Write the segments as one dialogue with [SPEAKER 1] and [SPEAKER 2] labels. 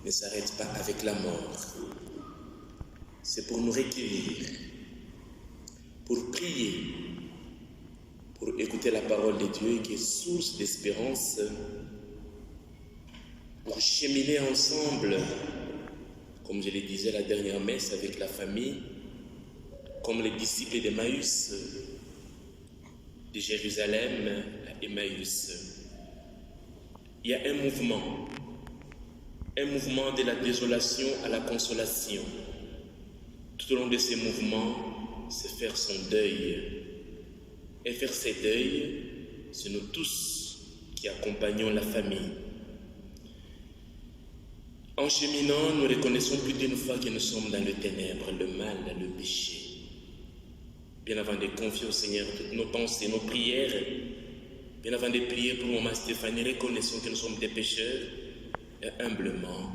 [SPEAKER 1] ne s'arrête pas avec la mort. C'est pour nous recueillir, pour prier, pour écouter la parole de Dieu qui est source d'espérance, pour cheminer ensemble, comme je le disais la dernière messe avec la famille, comme les disciples d'Emmaüs, de Jérusalem à Emmaüs. Il y a un mouvement de la désolation à la consolation. Tout au long de ces mouvements, c'est faire son deuil. Et faire ces deuils, c'est nous tous qui accompagnons la famille. En cheminant, nous reconnaissons plus d'une fois que nous sommes dans le ténèbre, le mal, le péché. Bien avant de confier au Seigneur toutes nos pensées, nos prières, bien avant de prier pour maman Stéphanie, reconnaissons que nous sommes des pécheurs et humblement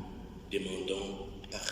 [SPEAKER 1] demandons pardon.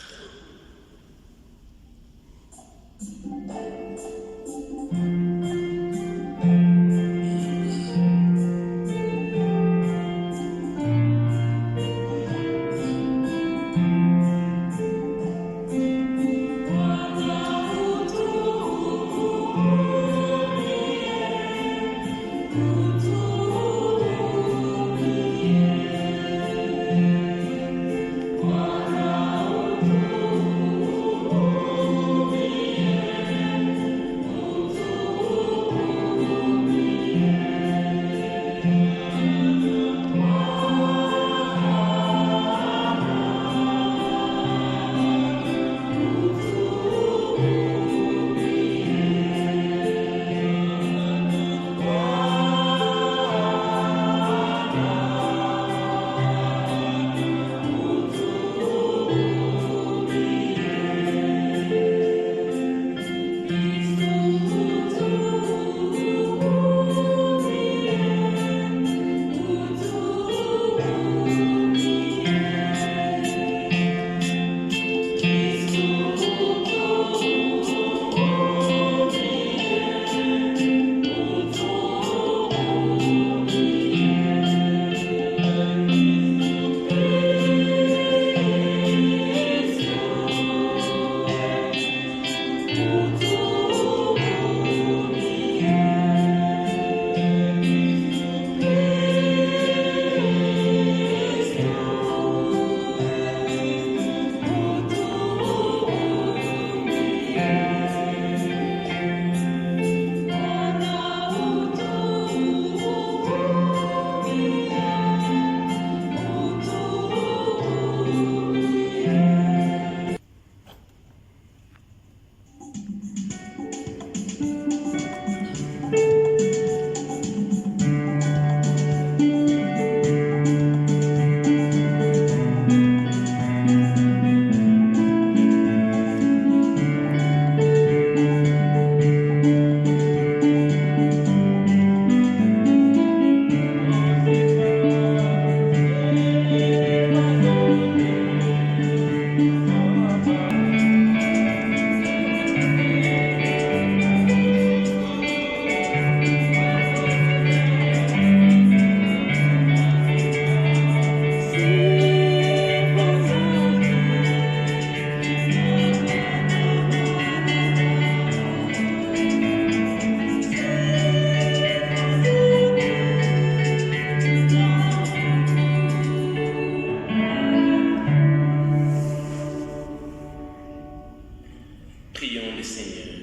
[SPEAKER 1] Prions le Seigneur.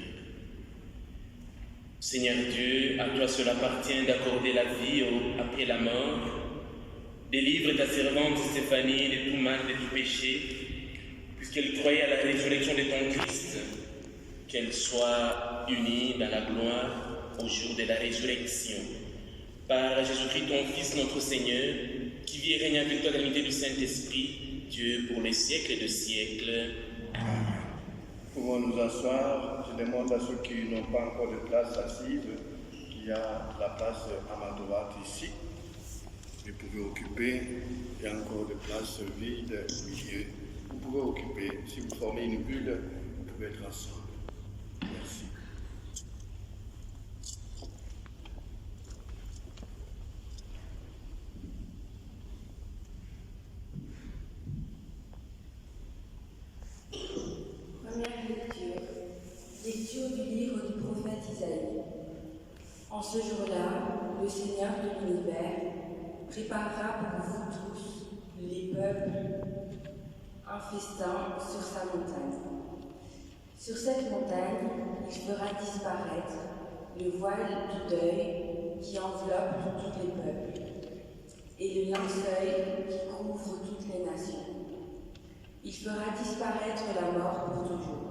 [SPEAKER 1] Seigneur Dieu, à toi seul appartient d'accorder la vie après la mort. Délivre ta servante Stéphanie de tout mal, de tout péché, puisqu'elle croyait à la résurrection de ton Christ, qu'elle soit unie dans la gloire au jour de la résurrection. Par Jésus-Christ, ton Fils, notre Seigneur, qui vit et règne avec toi dans l'unité du Saint-Esprit, Dieu pour les siècles de siècles. Amen.
[SPEAKER 2] Pouvons nous asseoir. Je demande à ceux qui n'ont pas encore de place assise qu'il y a la place à ma droite ici. Vous pouvez occuper. Il y a encore des places vides au milieu. Vous pouvez occuper. Si vous formez une bulle, vous pouvez être ensemble. Merci.
[SPEAKER 3] En ce jour-là, le Seigneur de l'univers préparera pour vous tous, les peuples, un festin sur sa montagne. Sur cette montagne, il fera disparaître le voile du deuil qui enveloppe tous les peuples et le linceul qui couvre toutes les nations. Il fera disparaître la mort pour toujours.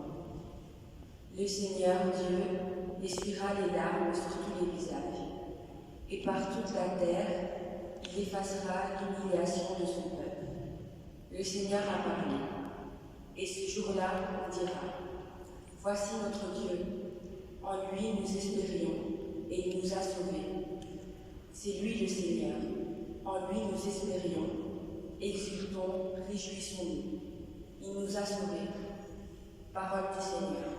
[SPEAKER 3] Le Seigneur Dieu essuiera les larmes sur tous les visages, et par toute la terre, il effacera l'humiliation de son peuple. Le Seigneur a parlé, et ce jour-là, on dira, « Voici notre Dieu, en lui nous espérions, et il nous a sauvés. C'est lui le Seigneur, en lui nous espérions, exultons, réjouissons-nous. Il nous a sauvés. » Parole du Seigneur.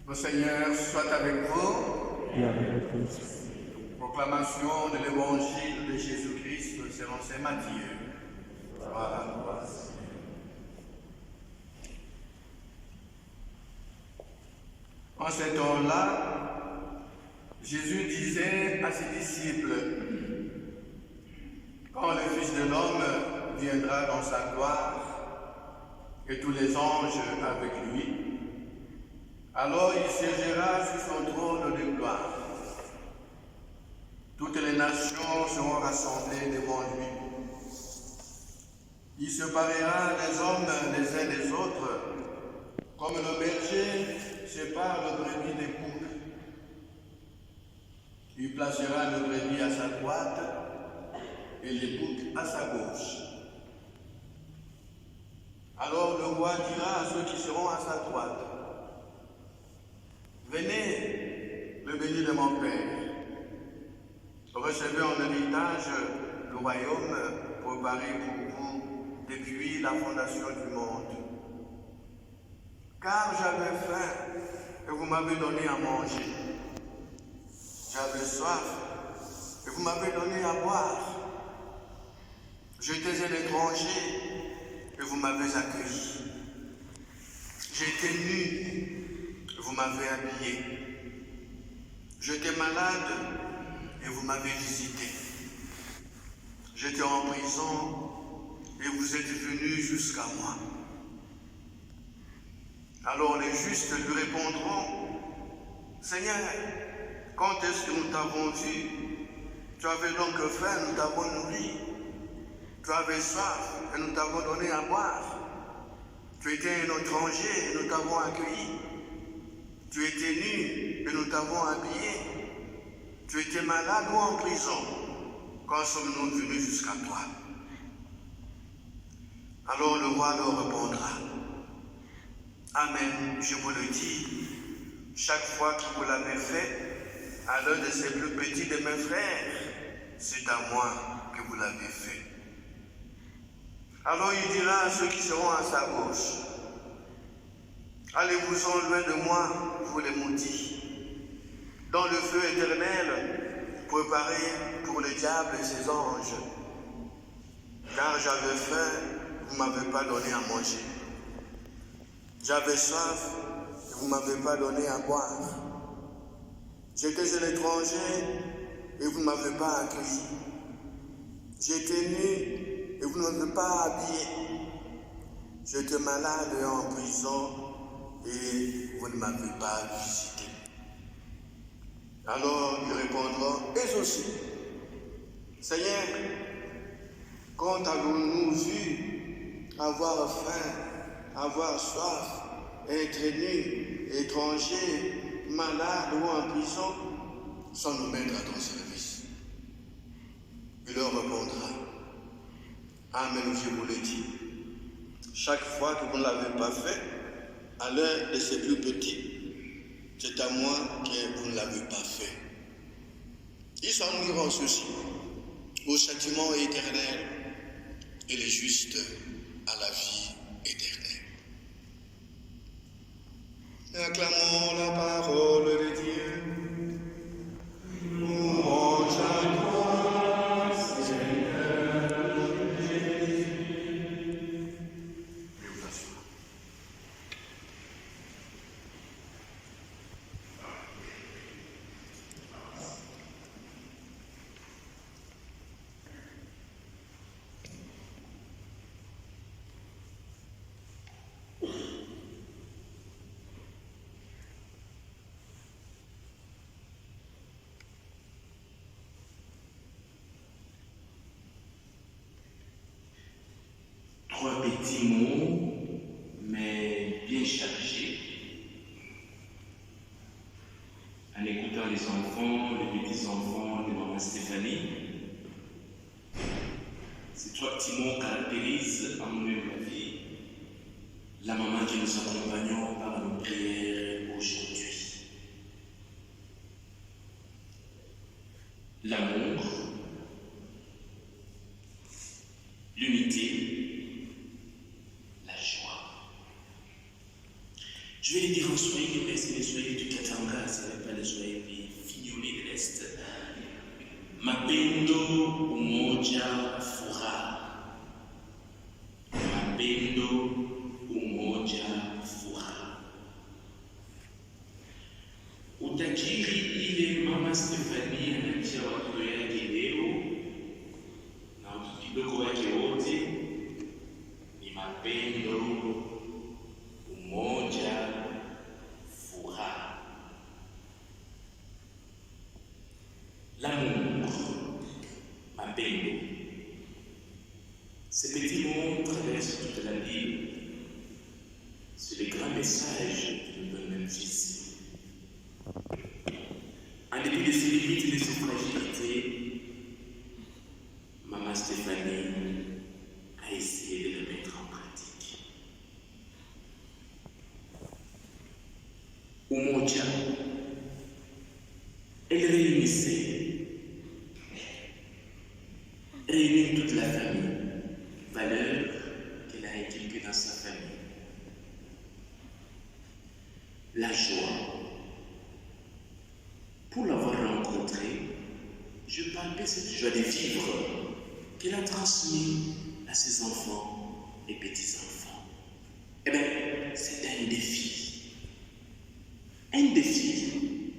[SPEAKER 2] Le Seigneur soit avec vous.
[SPEAKER 4] Et avec vous.
[SPEAKER 2] Proclamation de l'évangile de Jésus-Christ selon saint Matthieu. Gloire à toi, Seigneur. En ce temps-là, Jésus disait à ses disciples, « Quand le Fils de l'homme viendra dans sa gloire, et tous les anges avec lui, alors il siégera sur son trône de gloire. Toutes les nations seront rassemblées devant lui. Il séparera les hommes les uns des autres, comme le berger sépare le brebis des boucs. Il placera le brebis à sa droite et les boucs à sa gauche. Alors le roi dira à ceux qui seront à sa droite, « Venez, le béni de mon Père, recevez en héritage le royaume préparé pour vous depuis la fondation du monde. Car j'avais faim et vous m'avez donné à manger. J'avais soif et vous m'avez donné à boire. J'étais un étranger et vous m'avez accueilli. J'étais nu et vous m'avez habillé. J'étais malade et vous m'avez visité. J'étais en prison et vous êtes venus jusqu'à moi. » Alors les justes lui répondront, « Seigneur, quand est-ce que nous t'avons vu? Tu avais donc faim, nous t'avons nourri. Tu avais soif et nous t'avons donné à boire. Tu étais un étranger et nous t'avons accueilli. Tu étais nu et nous t'avons habillé. Tu étais malade ou en prison. Quand sommes-nous venus jusqu'à toi? » Alors le roi leur répondra, « Amen, je vous le dis, chaque fois que vous l'avez fait à l'un de ces plus petits de mes frères, c'est à moi que vous l'avez fait. » Alors il dira à ceux qui seront à sa gauche, « Allez-vous-en loin de moi, vous les maudits, dans le feu éternel préparé pour le diable et ses anges. Car j'avais faim, vous ne m'avez pas donné à manger. J'avais soif, vous ne m'avez pas donné à boire. J'étais un étranger et vous ne m'avez pas accueilli. J'étais nu et vous ne m'avez pas habillé. J'étais malade et en prison et vous ne m'avez pas visité. » Alors ils répondront, « Eux aussi, Seigneur, quand avons-nous vu avoir faim, avoir soif, être nu, étranger, malade ou en prison, sans nous mettre à ton service? » Il leur répondra, « Amen, je vous le dis, chaque fois que vous ne l'avez pas fait, à l'un de ces plus petits, c'est à moi que vous ne l'avez pas fait. » Ils s'ennuieront ceci au châtiment éternel et les justes à la vie éternelle. Acclamons la parole de Dieu. Louange à toi, Seigneur Jésus.
[SPEAKER 1] Trois petits mots, mais bien chargés. En écoutant les enfants, les petits-enfants de maman Stéphanie, ces trois petits mots caractérisent en nous-mêmes la vie, la maman que nous accompagnons par nos prières aujourd'hui. L'amour, l'unité, je vais les dire en Swahili, mais c'est les Swahili du Katanga, ce n'est pas les Swahili fignolés de l'Est. Mapendo, umoja, furaha. Mapendo, umoja, furaha. Utajiri ile mama Stefania anatia watoto yake leo na watoto kidogo wake wote ni mapendo, umoja, furaha. L'amour. Ces petits mots traversent toute la Bible. C'est le grand message que nous donne Memphis. En dépit de ses limites et de ses fragilités, Maman Stéphanie a essayé de le mettre en pratique. Umoja, elle réunit toute la famille, valeurs qu'elle a inculquées dans sa famille. La joie. Pour l'avoir rencontrée, je palpais cette joie de vivre qu'elle a transmise à ses enfants et petits-enfants. Eh bien, c'est un défi. Un défi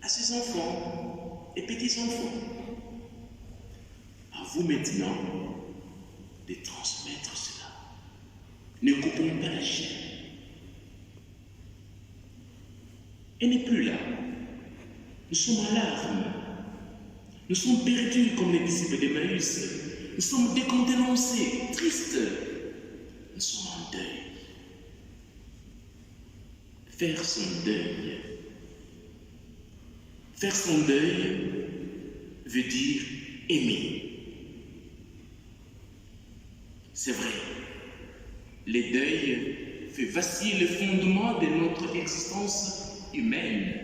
[SPEAKER 1] à ses enfants et petits-enfants. À vous maintenant de transmettre cela. Ne coupons pas la chaîne. Elle n'est plus là. Nous sommes en larmes. Nous sommes perdus comme les disciples d'Emmaüs. Nous sommes décontenancés, tristes. Nous sommes en deuil. Faire son deuil. Faire son deuil veut dire aimer. C'est vrai, le deuil fait vaciller le fondement de notre existence humaine.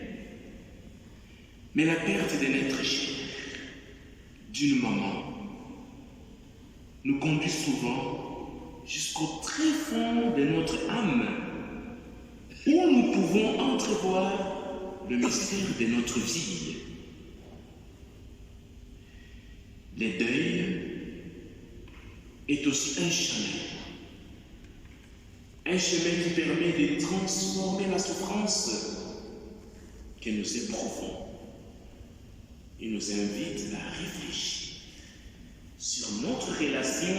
[SPEAKER 1] Mais la perte d'un être cher, d'une maman, nous conduit souvent jusqu'au très fond de notre âme, où nous pouvons entrevoir le mystère de notre vie. Le deuil est aussi un chemin qui permet de transformer la souffrance que nous éprouvons. Il nous invite à réfléchir sur notre relation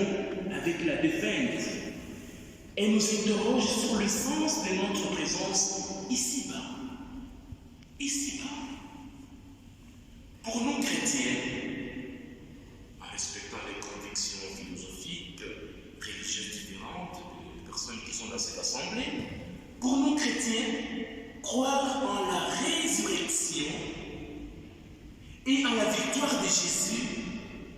[SPEAKER 1] avec la défunte et nous interroge sur le sens de notre présence ici-bas. Ici-bas. Pour nous chrétiens, en respectant les convictions philosophiques, religieuses différentes des personnes qui sont dans cette assemblée, pour nous chrétiens, croire en la résurrection et en la victoire de Jésus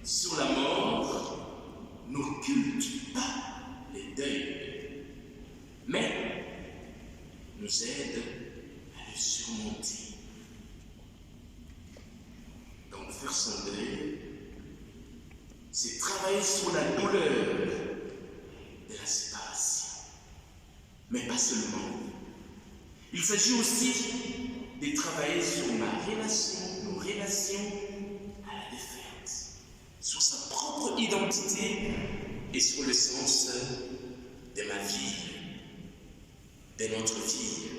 [SPEAKER 1] sur la mort n'occulte pas les deuils, mais nous aide à le surmonter. Donc faire son deuil, c'est travailler sur la douleur de la séparation. Mais pas seulement. Il s'agit aussi de travailler sur nos relations à la défunte, sur sa propre identité et sur le sens de ma vie, de notre vie.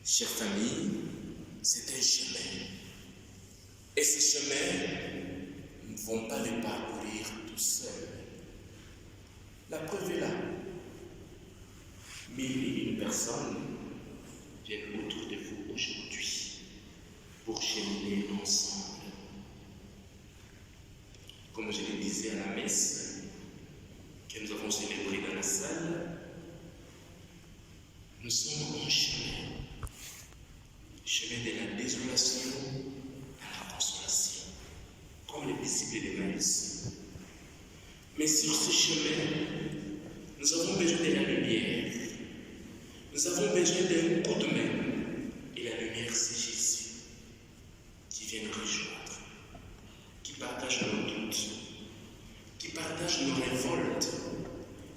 [SPEAKER 1] Chère famille, c'est un chemin. Et ce chemin, nous ne pouvons pas le parcourir tout seuls. La preuve est là. 1001 personnes viennent autour de vous aujourd'hui pour cheminer ensemble. Comme je le disais à la messe que nous avons célébrée dans la salle, nous sommes en chemin. Chemin de la désolation à la consolation, comme les disciples d'Emmaüs. Mais sur ce chemin, nous avons besoin de la lumière. Nous avons besoin d'un coup de main. Et la lumière, c'est Jésus qui vient nous rejoindre, qui partage nos doutes, qui partage nos révoltes,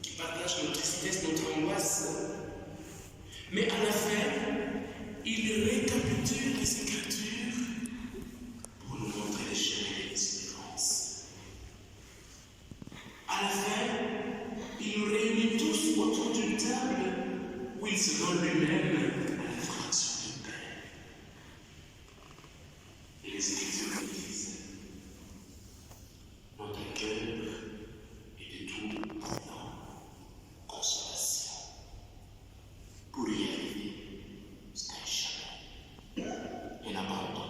[SPEAKER 1] qui partage nos tristesses, notre angoisse. Mais à la fin, il récapitule les Écritures pour nous montrer les chemins de l'espérance. À la fin, il nous réunit tous autour d'une table où il se donne lui-même à la fraction du pain. Et les Écritures nous disent, notre cœur est de tout prenant consolation. Pour y arriver, c'est un chemin, un abandon.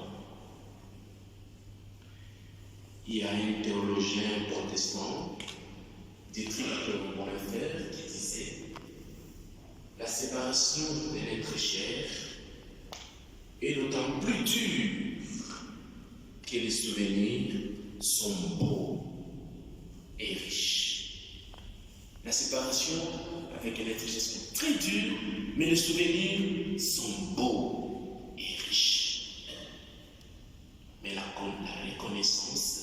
[SPEAKER 1] Il y a une théologie théologien protestant, Dietrich Bonhoeffer, qui disait « La séparation de l'être cher est d'autant plus dure que les souvenirs sont beaux et riches. » La séparation avec l'être cher est très dure, mais les souvenirs sont beaux et riches. Mais la reconnaissance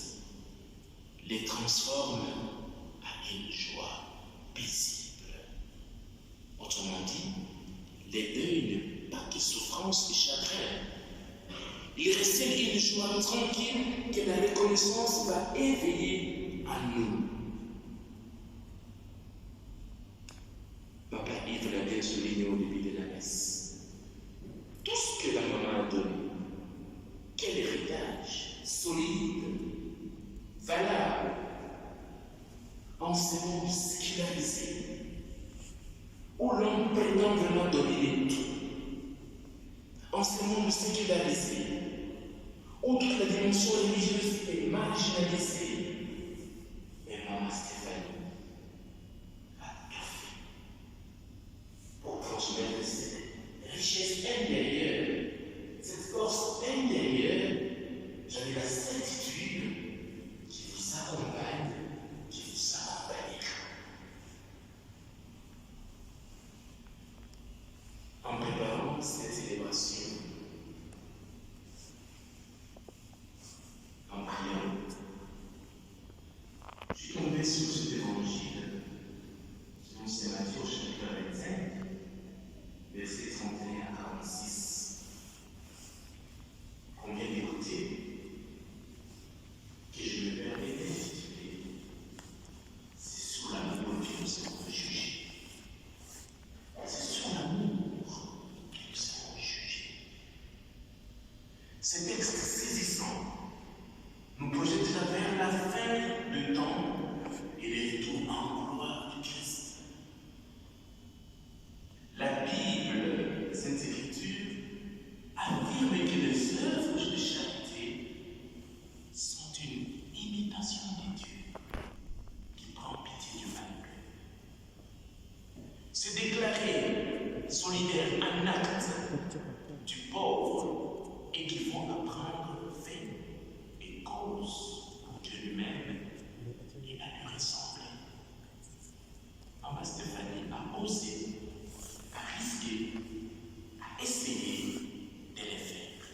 [SPEAKER 1] les transforme à une joie paisible. Autrement dit, les deuils n'est pas que souffrance et chagrin. Il recèle une joie tranquille que la reconnaissance va éveiller à nous. Papa Yves l'a bien souligné au début de la messe. Tout ce que la maman a donné, quel héritage solide, valable, enseignement sécularisé, où l'homme prétend vraiment donner tout. Enseignement sécularisé, où toute la dimension religieuse est marginalisée. Mais maman Stéphanie a tout fait pour transmettre cette richesse intérieure, cette force intérieure. J'avais la certitude qui vous accompagne, qui vous accompagnera. En préparant cette célébration, en priant, je suis tombé sur cet évangile, selon Saint Matthieu au chapitre 25, versets 31 à 46. On vient d'écouter, que je me permets d'intituler, c'est sous l'amour que nous serons jugés. C'est sous l'amour que nous serons jugés. Ce texte saisissant nous projettera vers la fin du temps et le retour en gloire du Christ. La Bible, les Saintes Écritures, affirme que les œuvres de charité sont une imitation de Dieu qui prend pitié du malheureux. Se déclarer solidaire en acte du pauvre équivaut à prendre fin et cause pour Dieu lui-même et à lui ressembler. Maman Stéphanie a osé, a risqué, a essayé de les faire.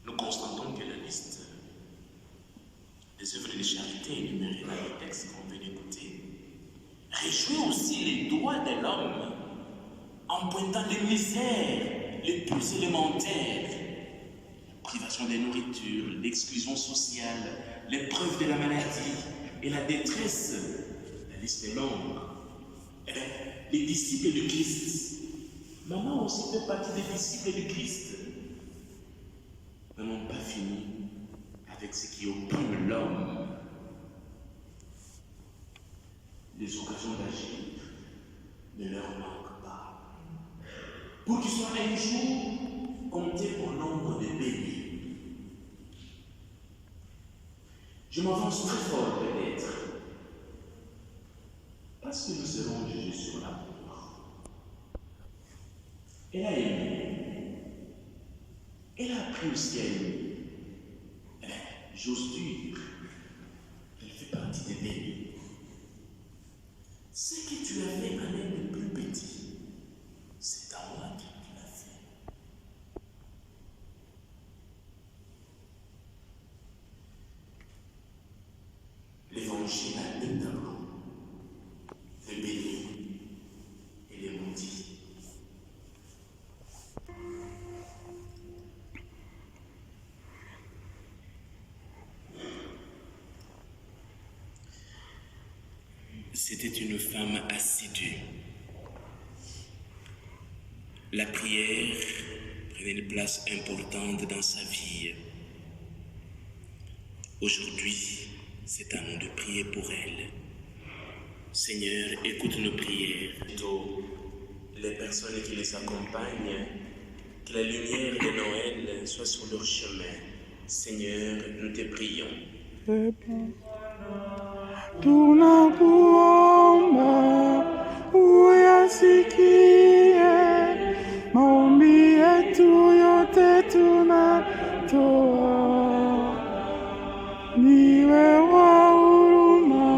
[SPEAKER 1] Nous constatons que la liste des œuvres de charité énumérées dans le texte qu'on vient d'écouter réjouit aussi les droits de l'homme en pointant les misères les plus élémentaires, la privation de nourriture, l'exclusion sociale, l'épreuve de la maladie et la détresse. La liste est longue. Eh bien, les disciples du Christ, maman aussi fait partie des disciples du Christ, n'ont pas fini avec ce qui opprime l'homme. Les occasions d'agir ne leur manquent pas. Pour qu'ils soient un jour comptés au nombre de bénis. Je m'avance très fort peut-être, parce que nous serons jugés sur l'amour. Elle a aimé. Elle a appris aussi à aimer. J'ose dire qu'elle fait partie des bénis. Ce que tu as fait à l'aide le plus petit, c'est à moi que tu l'as fait. L'évangile a deux tableaux, les bénis et les maudits. C'était une femme assidue. La prière prenait une place importante dans sa vie. Aujourd'hui, c'est à nous de prier pour elle. Seigneur, écoute nos prières. Les personnes qui les accompagnent, que la lumière de Noël soit sur leur chemin. Seigneur, nous te prions.
[SPEAKER 4] Tunakuomba uyasikie maombi yetu yote tunatoa. Niwe wa huruma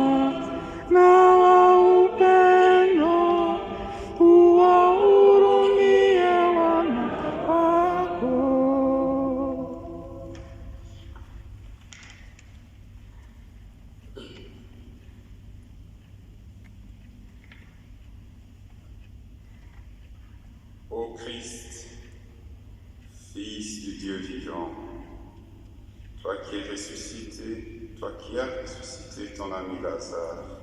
[SPEAKER 4] na wa upendo, uwahurumie wana wako.
[SPEAKER 5] Ô Christ, Fils du Dieu vivant, toi qui es ressuscité, toi qui as ressuscité ton ami Lazare,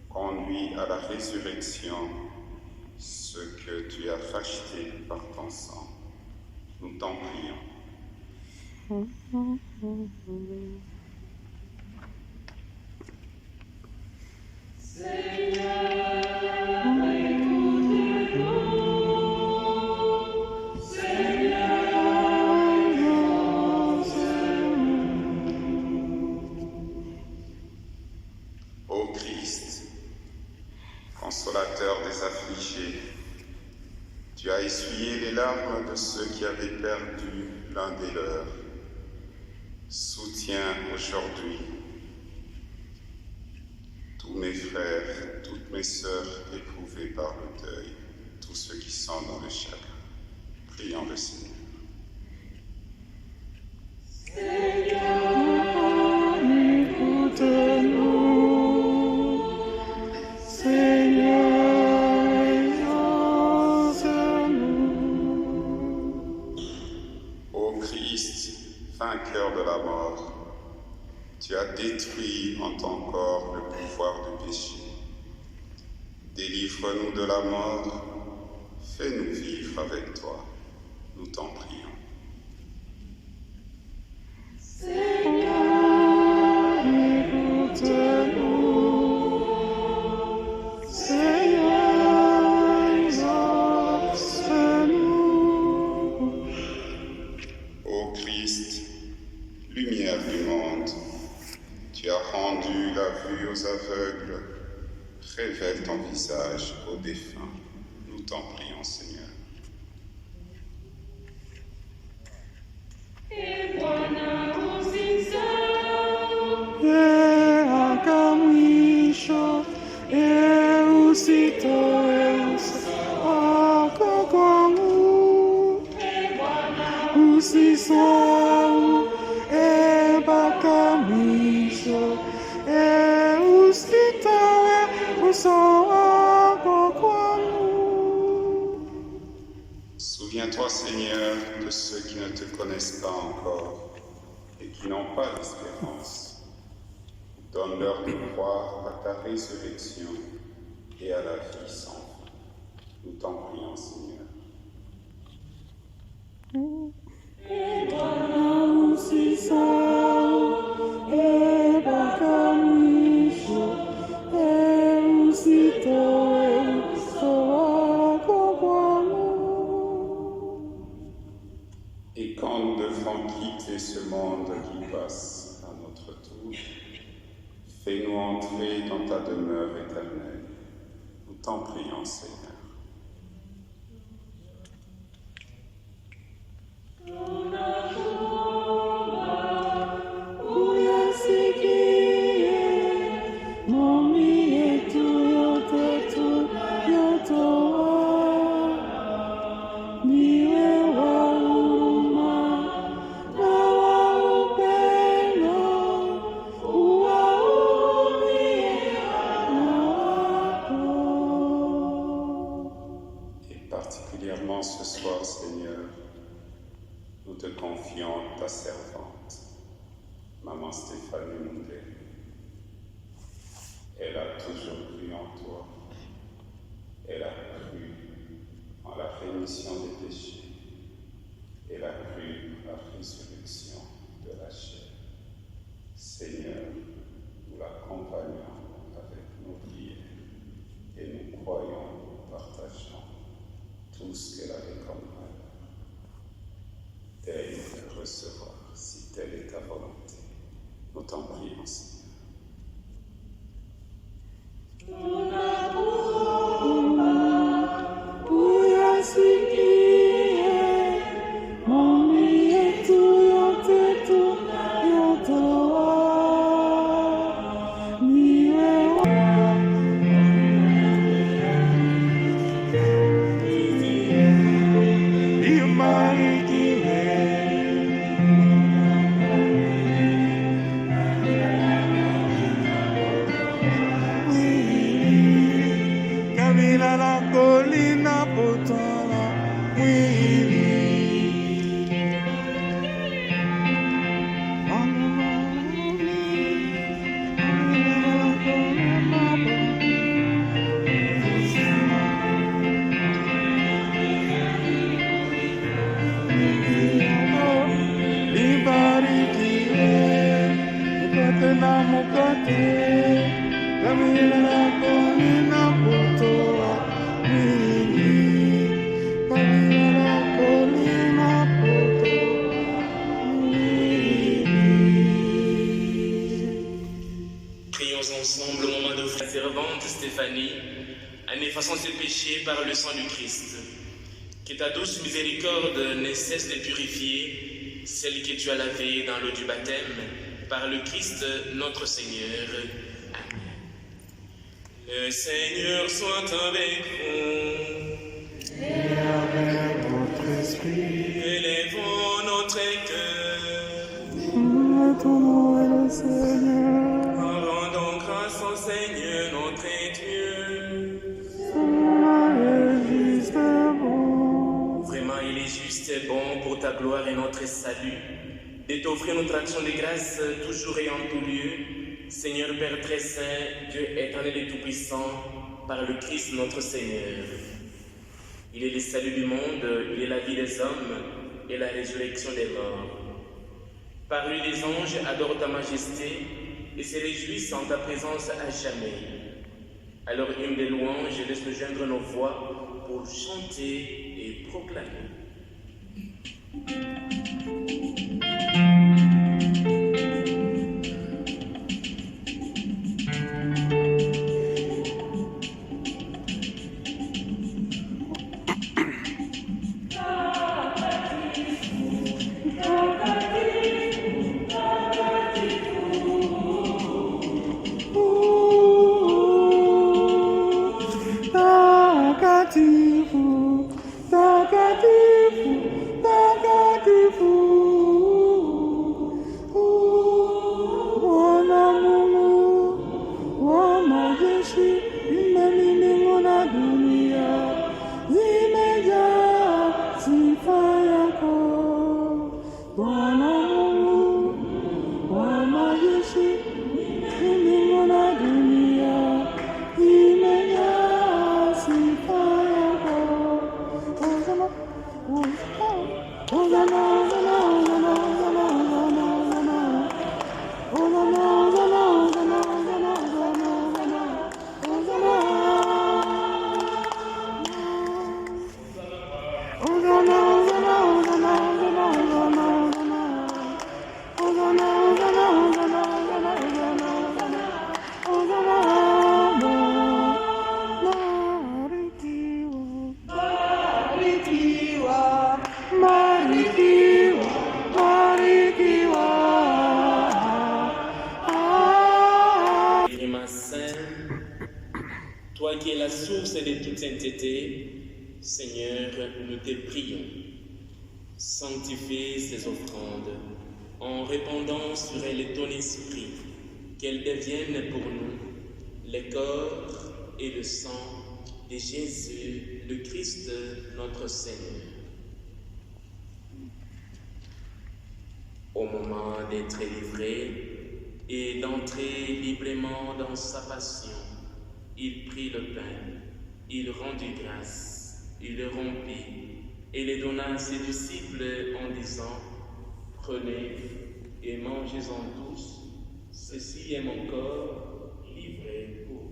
[SPEAKER 5] conduis à la résurrection ceux que tu as rachetés par ton sang. Nous t'en prions. Ô Christ, consolateur des affligés, tu as essuyé les larmes de ceux qui avaient perdu l'un des leurs. Soutiens aujourd'hui tous mes frères, toutes mes sœurs éprouvées par le deuil, tous ceux qui sont dans le chagrin. Prions le Seigneur. Ô Christ, vainqueur de la mort, tu as détruit en ton corps le pouvoir du péché. Délivre-nous de la mort, fais-nous vivre avec toi, nous t'en prions. Ô Christ, lumière du monde, tu as rendu la vue aux aveugles, révèle ton visage aux défunts, nous t'en prions Seigneur. Souviens-toi, Seigneur, de ceux qui ne te connaissent pas encore et qui n'ont pas d'espérance. Donne-leur de croire à ta résurrection et à la vie sans fin. Nous t'en prions, Seigneur. Et quand nous devrons quitter ce monde qui passe à notre tour, fais-nous entrer dans ta demeure éternelle. Nous t'en prions, Seigneur. Particulièrement ce soir, Seigneur, nous te confions ta servante, Maman Stéphanie Mundé. Elle a toujours cru en toi. Elle a cru en la rémission des péchés. Elle a cru en la résurrection de la chair. Seigneur, nous l'accompagnons avec nos prières et nous croyons, nous partageons tout ce qu'elle avait comme rêve. Daigne recevoir, si tel prier ensemble.
[SPEAKER 1] Prions ensemble au moment de la servante Stéphanie, en effaçant ses péchés par le sang du Christ. Que ta douce miséricorde ne cesse de purifier celle que tu as lavée dans l'eau du baptême par le Christ notre Seigneur. Amen. Le Seigneur soit avec vous.
[SPEAKER 4] Et avec votre esprit.
[SPEAKER 1] Élevons notre cœur.
[SPEAKER 4] Mettons-nous le Seigneur.
[SPEAKER 1] Rendons grâce au Seigneur notre Dieu.
[SPEAKER 4] Cela est juste et bon.
[SPEAKER 1] Vraiment, il est juste et bon pour ta gloire et notre salut de t'offrir notre action de grâce toujours et en tout lieu. Seigneur Père très saint, Dieu éternel et tout-puissant, par le Christ notre Seigneur. Il est le salut du monde, il est la vie des hommes et la résurrection des morts. Par lui les anges adorent ta majesté et se réjouissent en ta présence à jamais. Alors hymne des louanges, laisse-nous joindre nos voix pour chanter et proclamer. Toi qui es la source de toute sainteté, Seigneur, nous te prions. Sanctifie ces offrandes en répandant sur elles ton esprit, qu'elles deviennent pour nous le corps et le sang de Jésus, le Christ, notre Seigneur. Au moment d'être livré et d'entrer librement dans sa passion, il prit le pain, il rendit grâce, il le rompit et le donna à ses disciples en disant : « Prenez et mangez-en tous, ceci est mon corps livré pour vous. »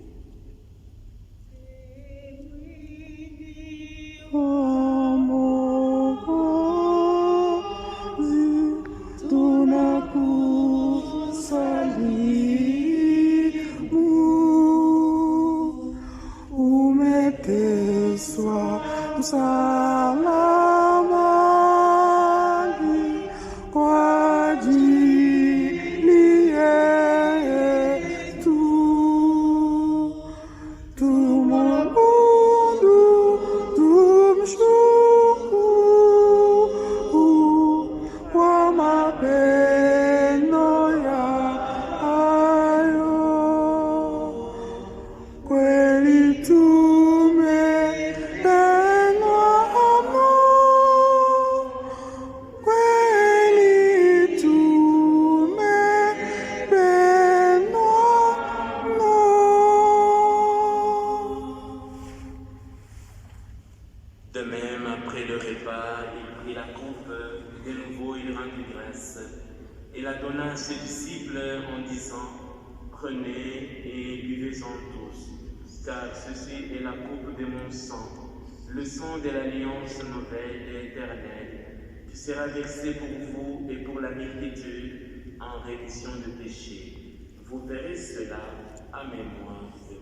[SPEAKER 4] Salut.
[SPEAKER 1] à ses disciples en disant, prenez et buvez-en tous, car ceci est la coupe de mon sang, le sang de l'alliance nouvelle et éternelle, qui sera versé pour vous et pour la multitude en rémission de péché. Vous verrez cela à mémoire de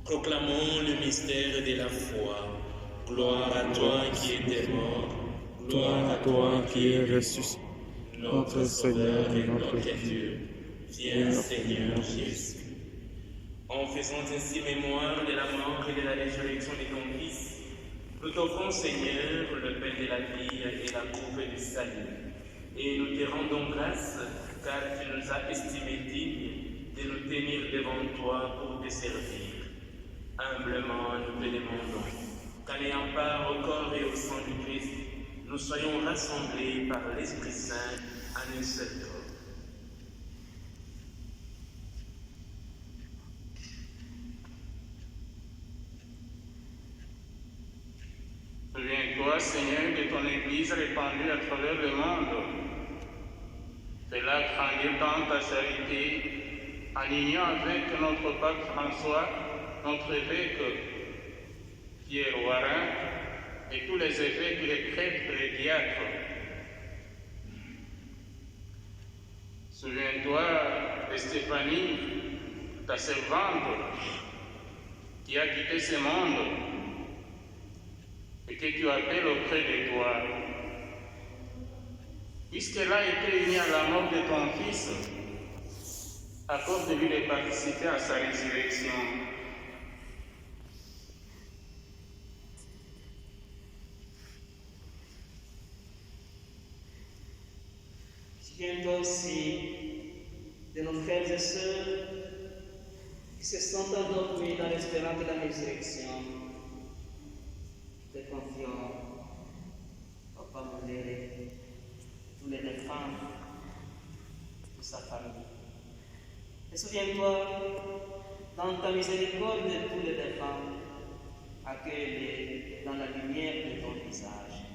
[SPEAKER 1] Proclamons le mystère de la foi. Gloire à toi qui étais mort, gloire à toi qui es ressuscité, notre Seigneur et notre Dieu. Viens Seigneur Jésus. En faisant ainsi mémoire de la mort et de la résurrection de ton Fils, nous t'offrons Seigneur le pain de la vie et la coupe du salut. Et nous te rendons grâce car tu nous as estimés dignes de nous tenir devant toi pour te servir. Humblement, nous te demandons qu'en ayant part au corps et au sang du Christ, nous soyons rassemblés par l'Esprit Saint en un seul corps.
[SPEAKER 6] Souviens-toi, Seigneur, de ton Église répandue à travers le monde. Fais-la grandir dans ta charité, en union avec notre pape François, notre évêque Pierre Warin et tous les évêques, les prêtres, les diacres. Souviens-toi de Stéphanie, ta servante, qui a quitté ce monde et que tu appelles auprès de toi. Puisqu'elle a été unie à la mort de ton Fils, accorde-lui de participer à sa résurrection.
[SPEAKER 7] Souviens-toi aussi de nos frères et sœurs qui se sont endormis dans l'espérance de la résurrection. Te confions, Papa modéré, tous les défunts de sa famille. Et souviens-toi, dans ta miséricorde de tous les défunts, accueille-les dans la lumière de ton visage.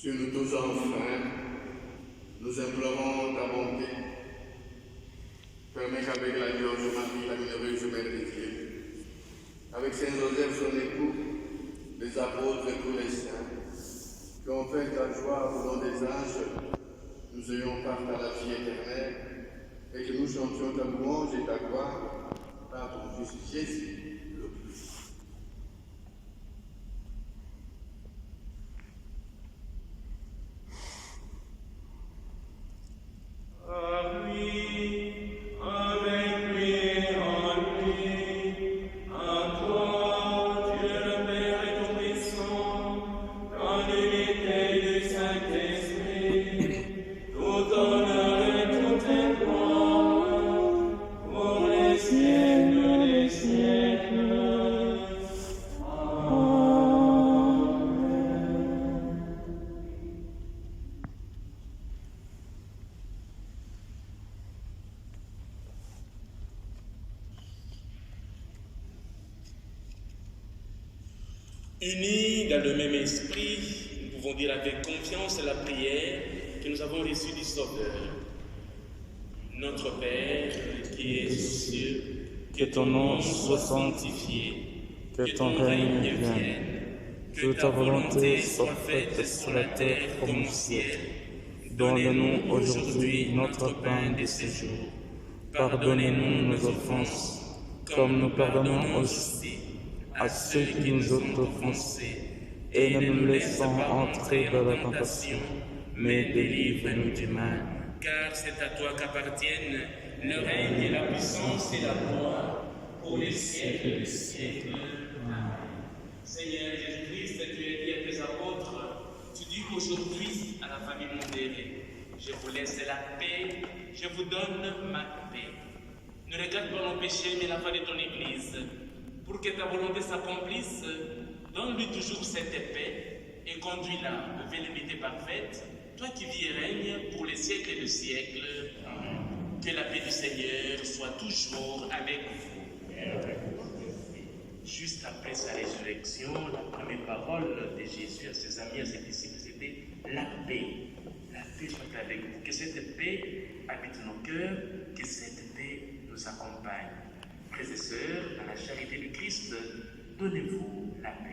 [SPEAKER 2] Sur nous tous enfin, nous implorons ta bonté. Permets qu'avec la Vierge Marie, la bienheureuse Mère de Dieu, avec Saint Joseph son époux, les apôtres et tous les saints, qui ont fait ta joie au nom des anges, nous ayons part à la vie éternelle, et que nous chantions ta louange et ta gloire par ton Fils Jésus, le Christ.
[SPEAKER 1] Unis dans le même esprit, nous pouvons dire avec confiance la prière que nous avons reçue du Sauveur. Notre Père qui es aux cieux, que ton nom soit sanctifié,
[SPEAKER 4] que ton règne vienne, que ta volonté soit faite sur la terre comme au ciel. Donne-nous aujourd'hui notre pain de ce jour. Pardonnez-nous nos offenses, comme nous pardonnons aussi à ceux qui nous ont offensés. Et ne nous laissons entrer dans la tentation, mais délivre-nous du mal.
[SPEAKER 1] Car c'est à toi qu'appartiennent le règne et la puissance et la gloire pour les siècles des siècles. Amen. Seigneur Jésus-Christ, tu as dit à tes apôtres, tu dis aujourd'hui à la famille mondiale, je vous laisse la paix, je vous donne ma paix. Ne regarde pas nos péchés, mais la foi de ton Église. Pour que ta volonté s'accomplisse, donne-lui toujours cette paix et conduis-la vers l'unité parfaite, toi qui vis et règnes pour les siècles de siècles. Amen. Que la paix du Seigneur soit toujours avec vous. Juste après sa résurrection, la première parole de Jésus à ses amis, à ses disciples, c'était la paix. La paix soit avec vous. Que cette paix habite nos cœurs, que cette paix nous accompagne. Frères et sœurs, dans la charité du Christ, donnez-vous la paix.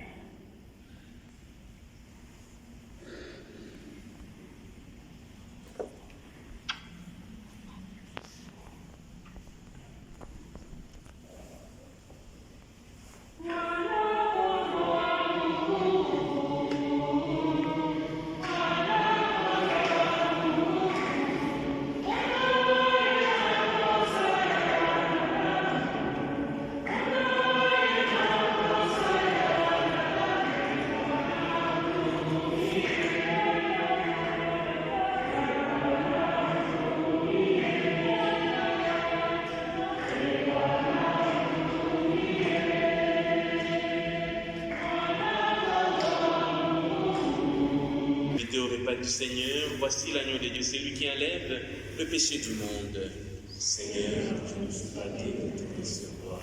[SPEAKER 1] Du Seigneur, voici l'agneau de Dieu, c'est lui qui enlève le péché du monde. Seigneur, je ne suis pas digne de te recevoir.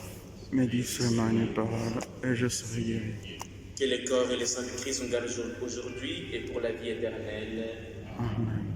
[SPEAKER 4] Mais dis seulement une parole et je serai guéri.
[SPEAKER 1] Que le corps et le sang du Christ nous gardent aujourd'hui et pour la vie éternelle.
[SPEAKER 4] Amen.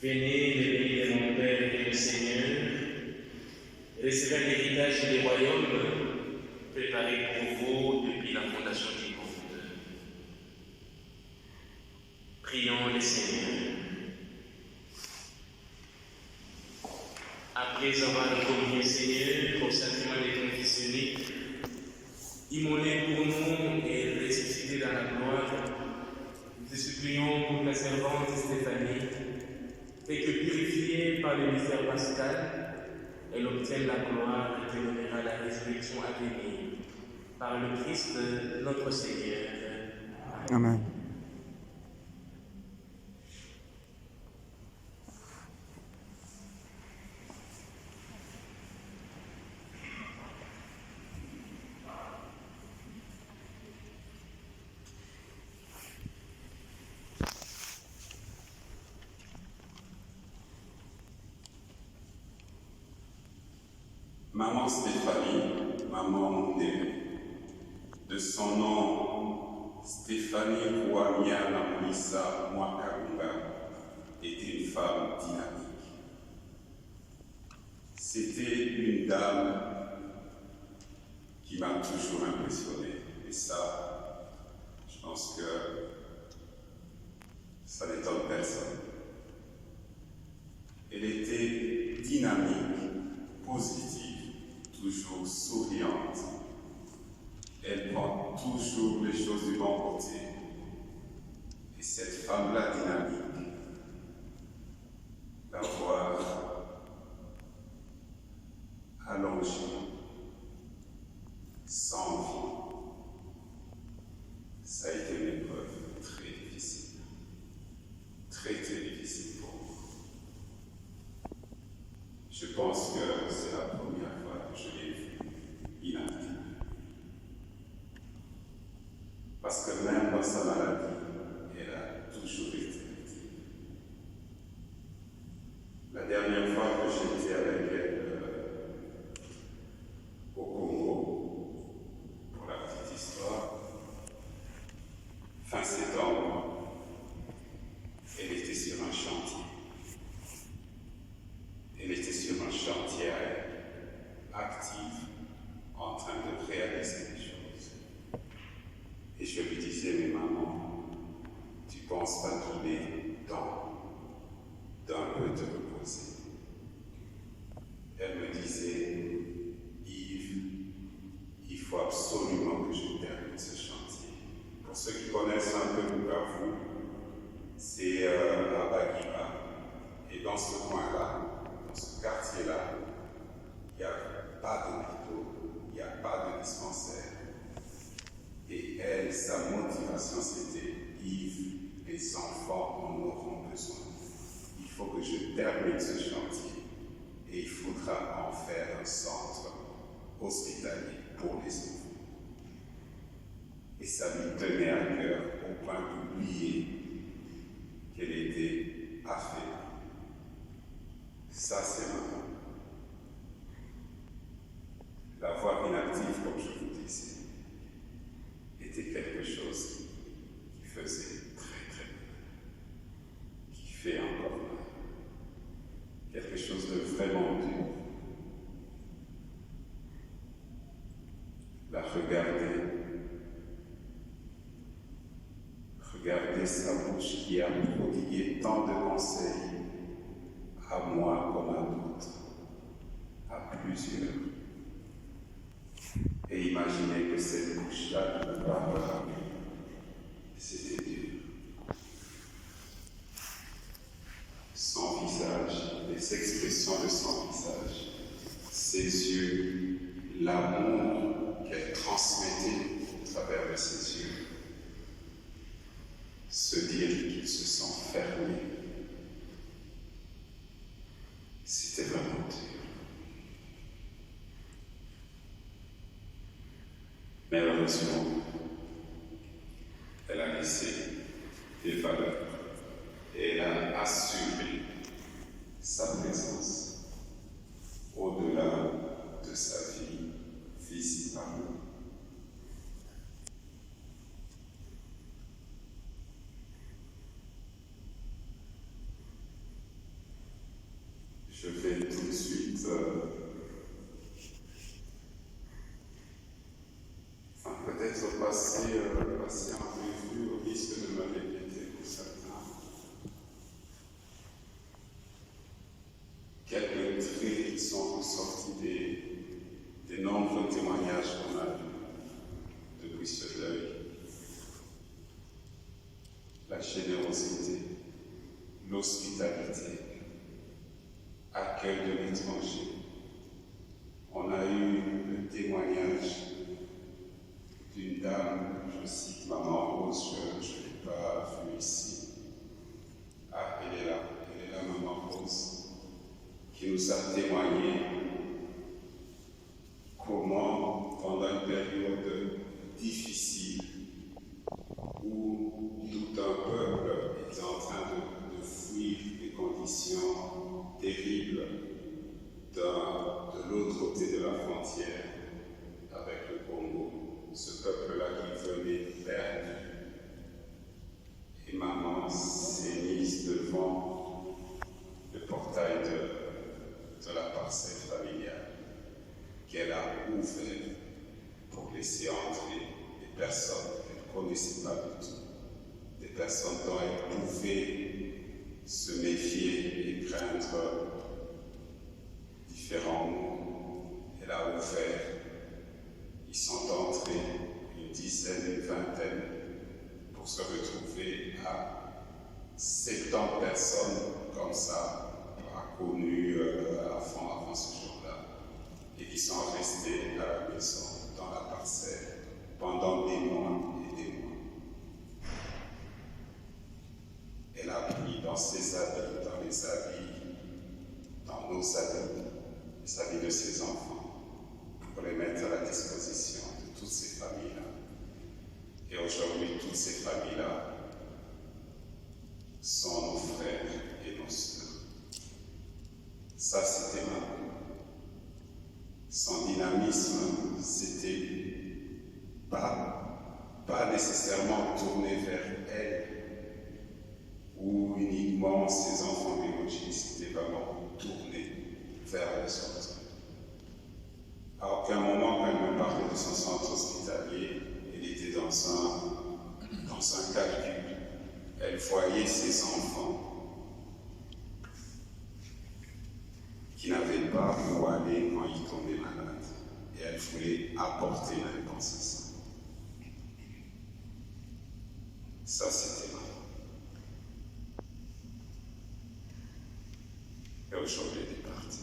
[SPEAKER 1] Venez, les bénis de mon Père et de mon Seigneur, recevez l'héritage des royaumes préparés pour vous depuis la fondation du monde. Prions le Seigneur. Après avoir communié, Seigneur, au sacrement de ton Fils unique, immolé pour nous et ressuscité dans la gloire, nous te supplions pour ta servante Stéphanie, et que purifiée par le mystère pascal, elle obtienne la gloire et donnera la résurrection à venir. Par le Christ, notre Seigneur.
[SPEAKER 4] Amen.
[SPEAKER 5] Maman Stéphanie, maman d'Aimé, de son nom, Stéphanie Rouamiana Mouissa Mwakarunga était une femme dynamique. C'était une dame qui m'a toujours impressionné. Et ça, je pense que ça n'étonne personne. Elle était dynamique, positive, toujours souriante. Elle prend toujours les choses du bon côté. Et cette femme-là dynamique, la voir allongée, sans vie, ça a été une épreuve très difficile. Très difficile pour moi. Je pense que c'est la première fois que je l'ai vue inactive. Parce que même dans sa maladie, elle a toujours été active. La dernière fois que j'étais avec elle au Congo, pour la petite histoire, fin septembre, elle était sur un chantier. Elle était sur un chantier active, en train de réaliser des choses. Et je lui disais, mais maman, tu ne penses pas qu'il est temps d'un peu te reposer? Elle me disait, Yves, il faut absolument que je termine ce chantier. Pour ceux qui connaissent un peu Bukavu, c'est à Baguiba. Et dans ce coin-là, dans ce quartier-là, il n'y a pas d'hôpitaux, il n'y a pas de dispensaire. Et elle, sa motivation, c'était Yves, les enfants en auront besoin. Il faut que je termine ce chantier et il faudra en faire un centre hospitalier pour les enfants. Et ça lui tenait à cœur au point d'oublier qu'elle était affaiblie. Ça, c'est maman. La voix inactive, comme je vous disais, était quelque chose qui faisait très mal, qui fait encore mal, quelque chose de vraiment dur. La regarder sa bouche qui a prodigué tant de conseils à moi comme à d'autres, à plusieurs. Et imaginer que cette bouche-là ne peut pas me rappeler. C'était dur. Son visage, les expressions de son visage, ses yeux, l'amour qu'elle transmettait au travers de ses yeux, se dire qu'ils se sont fermés, c'était vraiment dur. Mais heureusement, elle a laissé des valeurs et elle a assuré sa présence au-delà de sa vie physique. passer en revue au risque de me répéter pour certains. Quelques traits qui sont ressortis des nombreux témoignages qu'on a eus depuis ce deuil. La générosité, l'hospitalité, accueil de l'étranger. On a eu le témoignage d'une dame, je cite Maman Rose, je ne l'ai pas vue ici. Ah, elle est là, Maman Rose, qui nous a témoigné comment, pendant une période difficile, où tout un peuple était en train de fuir des conditions terribles de l'autre côté de la frontière avec le Congo, ce peuple-là qui venait perdu. Et maman s'est mise devant le portail de la parcelle familiale qu'elle a ouvert pour laisser entrer des personnes qu'elle ne connaissait pas du tout, des personnes dont elle pouvait se méfier et craindre différents mots. Elle a ouvert, ils sont entrés une dizaine, une vingtaine, pour se retrouver à 70 personnes comme ça, pas connues avant ce jour-là, et qui sont restées à la maison, dans la parcelle, pendant des mois et des mois. Elle a pris dans ses habits, dans les habits, dans nos habits, les habits de ses enfants, pour les mettre à la disposition de toutes ces familles-là. Et aujourd'hui, toutes ces familles-là sont nos frères et nos sœurs. Ça, c'était maman. Son dynamisme, c'était pas nécessairement tourné vers elle ou uniquement ses enfants biologiques, c'était vraiment tourné vers les autres. À aucun moment, quand elle me parlait de son centre hospitalier, elle était dans un calcul. Elle voyait ses enfants qui n'avaient pas où aller quand ils tombaient malades. Et elle voulait apporter une réponse à ça. Ça, c'était maman. Et aujourd'hui, elle est partie.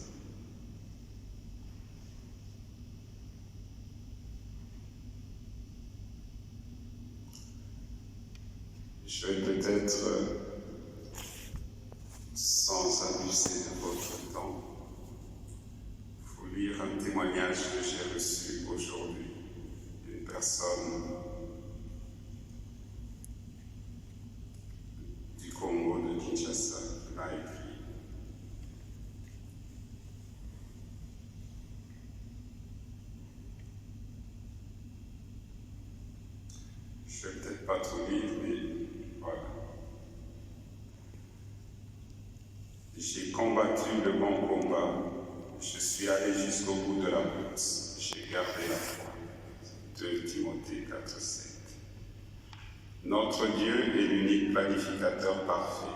[SPEAKER 5] Je vais peut-être, sans abuser de votre temps, vous lire un témoignage que j'ai reçu aujourd'hui d'une personne du Congo, de Kinshasa, qui m'a écrit. Je ne vais peut-être pas tout lire, mais voilà. J'ai combattu le bon combat. Je suis allé jusqu'au bout de la route. J'ai gardé la foi. 2 Timothée 4,7. Notre Dieu est l'unique planificateur parfait.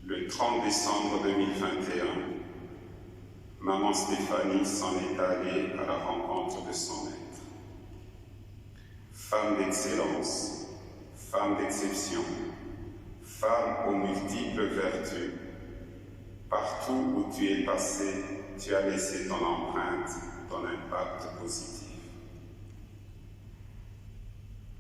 [SPEAKER 5] Le 30 décembre 2021, maman Stéphanie s'en est allée à la rencontre de son maître. Femme d'excellence, femme d'exception, femme aux multiples vertus, partout où tu es passé, tu as laissé ton empreinte, ton impact positif.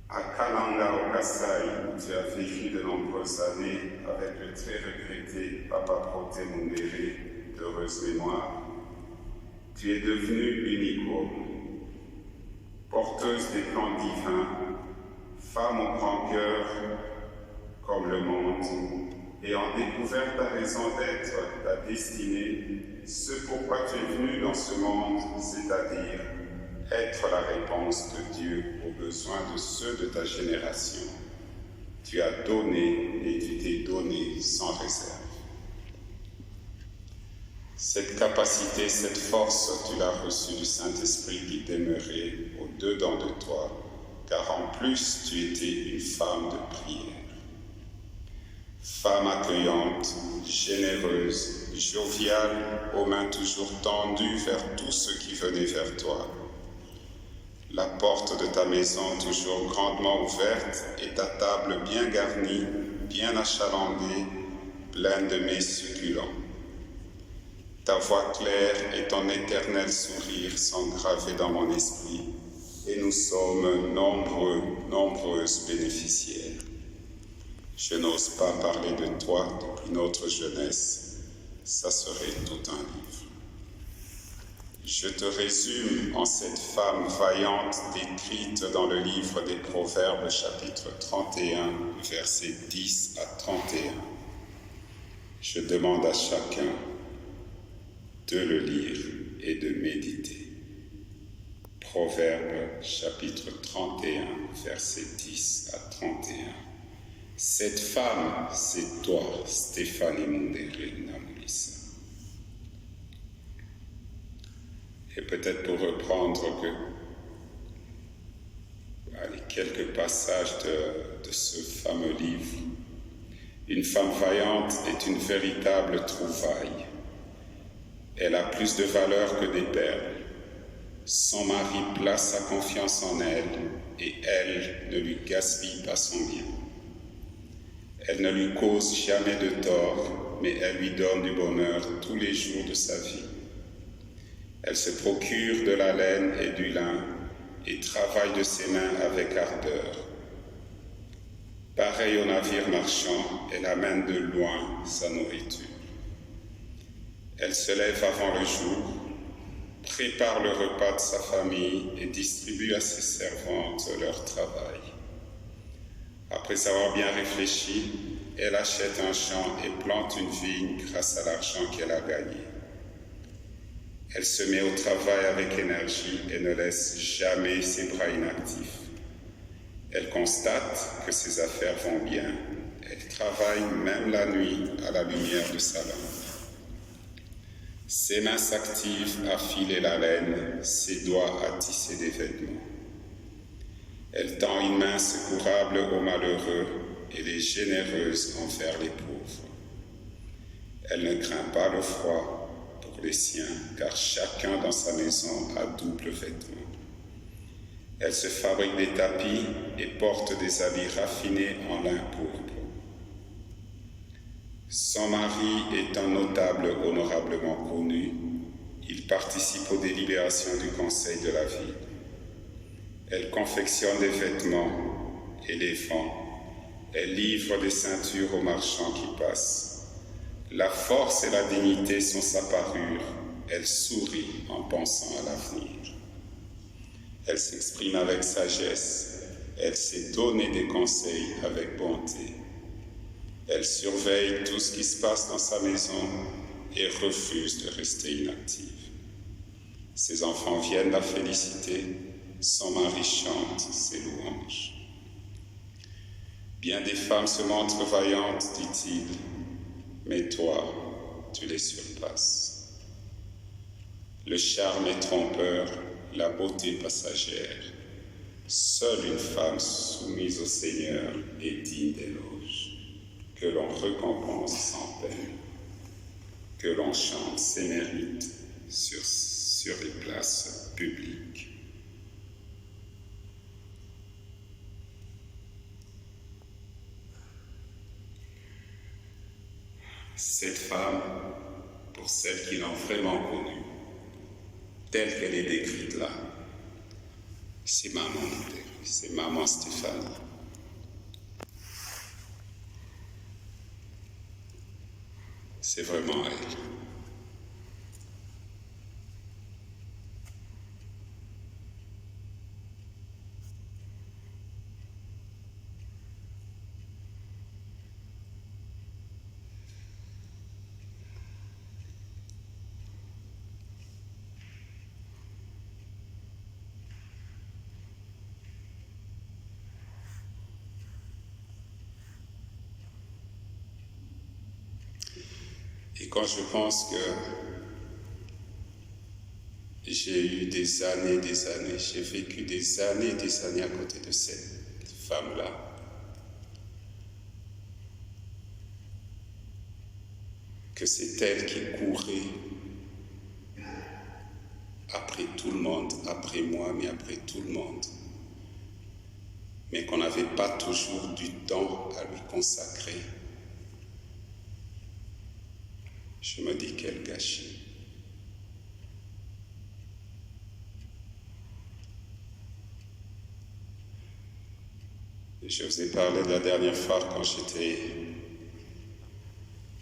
[SPEAKER 5] À Kalanga, au Kasaï, où tu as vécu de nombreuses années avec le très regretté Papa Proté Mundere, d'heureuse mémoire, tu es devenue une icône, porteuse des plans divins, femme au grand cœur comme le monde, ayant découvert ta raison d'être, ta destinée, ce pourquoi tu es venu dans ce monde, c'est-à-dire être la réponse de Dieu aux besoins de ceux de ta génération. Tu as donné et tu t'es donné sans réserve. Cette capacité, cette force, tu l'as reçue du Saint-Esprit qui demeurait au-dedans de toi car en plus tu étais une femme de prière. Femme accueillante, généreuse, joviale, aux mains toujours tendues vers tous ceux qui venaient vers toi. La porte de ta maison toujours grandement ouverte et ta table bien garnie, bien achalandée, pleine de mets succulents. Ta voix claire et ton éternel sourire sont gravés dans mon esprit, et nous sommes nombreuses bénéficiaires. Je n'ose pas parler de toi depuis notre jeunesse, ça serait tout un livre. Je te résume en cette femme vaillante décrite dans le livre des Proverbes, chapitre 31, versets 10 à 31. Je demande à chacun de le lire et de méditer. Proverbes, chapitre 31, versets 10 à 31. Cette femme, c'est toi, Stéphanie Mundere Namulisa. Et peut-être pour reprendre quelques passages de ce fameux livre, une femme vaillante est une véritable trouvaille. Elle a plus de valeur que des perles. Son mari place sa confiance en elle et elle ne lui gaspille pas son bien. Elle ne lui cause jamais de tort, mais elle lui donne du bonheur tous les jours de sa vie. Elle se procure de la laine et du lin et travaille de ses mains avec ardeur. Pareil au navire marchand, elle amène de loin sa nourriture. Elle se lève avant le jour, prépare le repas de sa famille et distribue à ses servantes leur travail. Après avoir bien réfléchi, elle achète un champ et plante une vigne grâce à l'argent qu'elle a gagné. Elle se met au travail avec énergie et ne laisse jamais ses bras inactifs. Elle constate que ses affaires vont bien. Elle travaille même la nuit à la lumière de sa lampe. Ses mains s'activent à filer la laine, ses doigts à tisser des vêtements. Elle tend une main secourable aux malheureux et les généreuse envers les pauvres. Elle ne craint pas le froid pour les siens, car chacun dans sa maison a double vêtement. Elle se fabrique des tapis et porte des habits raffinés en lin pourpre. Son mari est un notable honorablement connu. Il participe aux délibérations du conseil de la ville. Elle confectionne des vêtements et les vend. Elle livre des ceintures aux marchands qui passent. La force et la dignité sont sa parure. Elle sourit en pensant à l'avenir. Elle s'exprime avec sagesse. Elle sait donner des conseils avec bonté. Elle surveille tout ce qui se passe dans sa maison et refuse de rester inactive. Ses enfants viennent la féliciter. Son mari chante ses louanges. Bien des femmes se montrent vaillantes, dit-il, mais toi, tu les surpasses. Le charme est trompeur, la beauté passagère. Seule une femme soumise au Seigneur est digne d'éloge, que l'on récompense sans peine, que l'on chante ses mérites sur les places publiques. Cette femme, pour celles qui l'ont vraiment connue, telle qu'elle est décrite là, c'est maman Stéphanie. C'est vraiment elle. Et quand je pense que J'ai eu des années, j'ai vécu des années à côté de cette femme-là. Que c'est elle qui courait après tout le monde, après moi, mais après tout le monde. Mais qu'on n'avait pas toujours du temps à lui consacrer. Je me dis quel gâchis. Je vous ai parlé de la dernière fois quand j'étais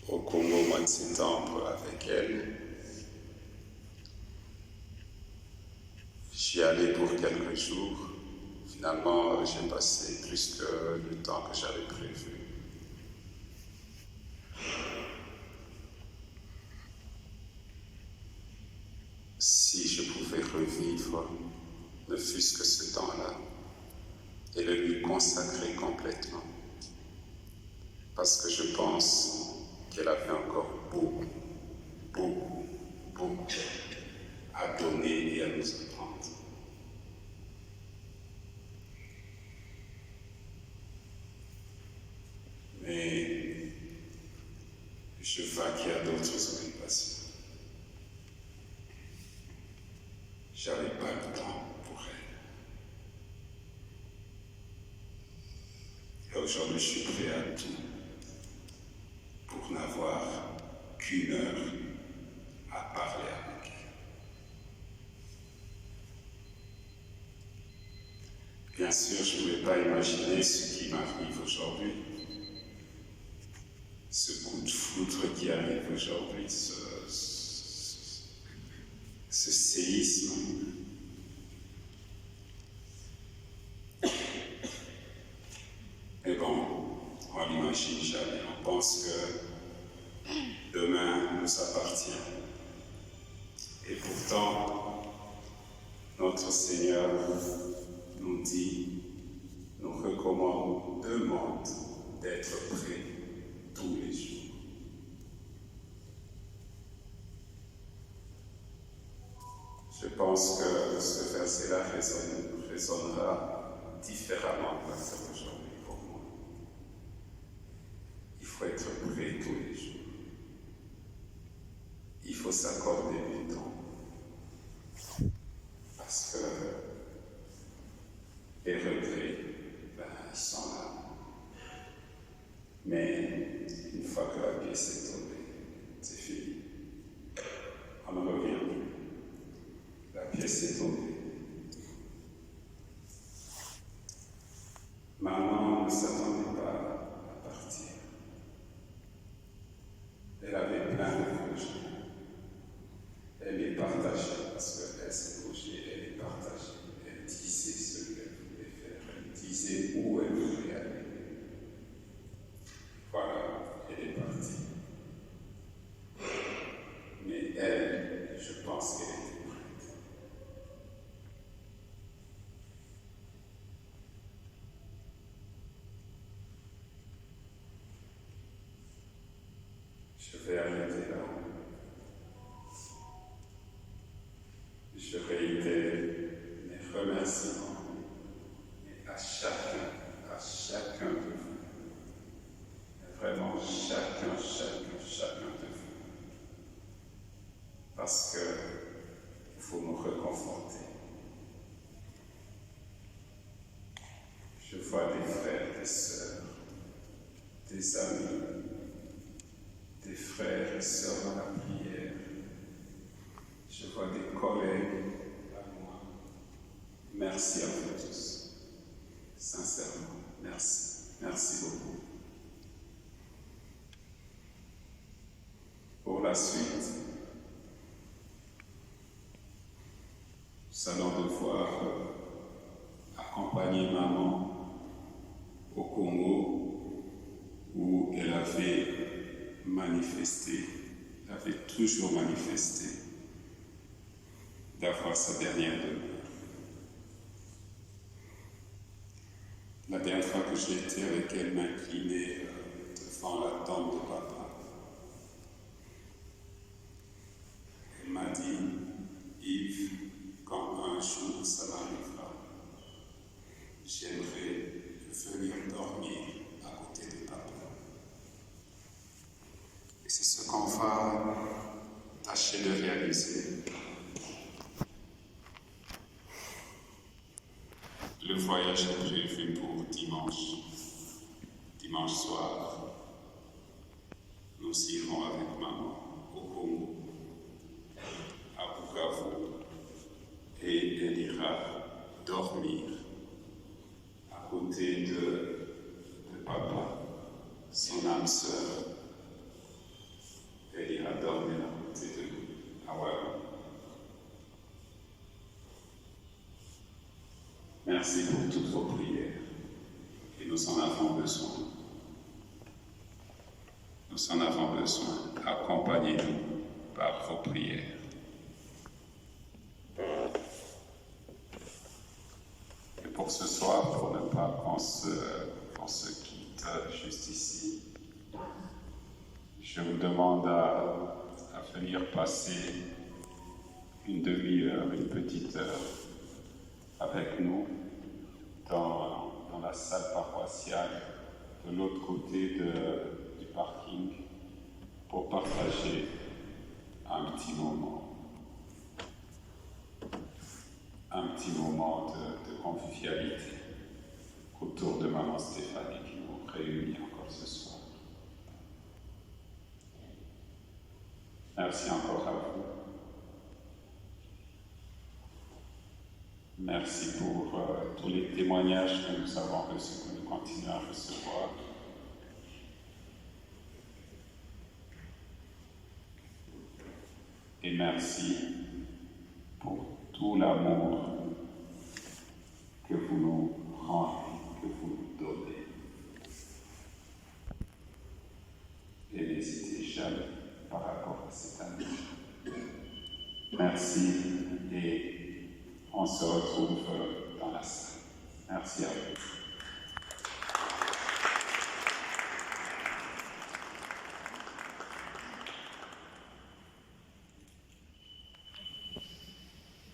[SPEAKER 5] au Congo au mois de septembre avec elle. J'y allais pour quelques jours. Finalement, j'ai passé plus que le temps que j'avais prévu. Si je pouvais revivre, ne fût-ce que ce temps-là, et le lui consacrer complètement. Parce que je pense qu'elle avait encore beaucoup à donner et à nous apprendre. Mais je vois qu'il y a d'autres occupations. J'avais pas le temps pour elle. Et aujourd'hui, je suis prêt à tout pour n'avoir qu'une heure à parler avec elle. Bien sûr, je ne pouvais pas imaginer ce qui m'arrive aujourd'hui. Ce coup de foudre qui arrive aujourd'hui, ce séisme. Mais bon, on l'imagine jamais. On pense que demain nous appartient. Et pourtant, notre Seigneur nous dit, nous recommande, demande d'être prêts tous les jours. Je pense que ce verset-là résonnera différemment aujourd'hui pour moi. Il faut être prêt tous les jours. Il faut s'accorder du temps. Parce que les regrets, ils sont là. Mais une fois que la pièce est tombée, c'est fini. On ne revient plus. La pièce est tombée. Maman ne s'attendait pas à partir. Elle avait plein de projets. Elle les partageait parce qu'elle s'est projetée, elle les partageait. Elle disait ce qu'elle voulait faire, elle disait où elle voulait aller. Voilà, elle est partie. Mais elle, je pense qu'elle était prête. Je vais arrêter là. Je réitère mes remerciements à chacun de vous. Vraiment chacun de vous. Parce qu'il faut nous reconforter. Je vois des frères, des sœurs, des amis, des frères et sœurs dans la prière. Je vois des collègues à moi. Merci à vous tous. Sincèrement, merci. Merci beaucoup. Pour la suite, nous allons devoir accompagner maman au Congo où elle avait manifesté, elle avait toujours manifesté d'avoir sa dernière demeure. La dernière fois que j'étais avec elle, m'inclinait devant la tombe de papa. Elle m'a dit, Yves, Le voyage est prévu pour dimanche soir. Nous irons avec maman au Congo, à Bukavu, et elle ira dormir à côté de papa, son âme sœur. Elle ira dormir à côté de lui, à Ouagadougou. Merci pour toutes vos prières, et nous en avons besoin. Nous en avons besoin. Accompagnez-nous par vos prières. Et pour ce soir, pour ne pas qu'on se quitte juste ici, je vous demande à venir passer une demi-heure, une petite heure avec nous dans la salle paroissiale de l'autre côté du parking pour partager un petit moment de convivialité autour de maman Stéphanie qui nous réunit encore ce soir. Merci encore à vous. Merci pour tous les témoignages que nous avons reçus, que nous continuons à recevoir. Et merci pour tout l'amour que vous nous rendez, que vous nous donnez. Et n'hésitez jamais par rapport à cette année. Merci et on se retrouve dans la salle. Merci à vous.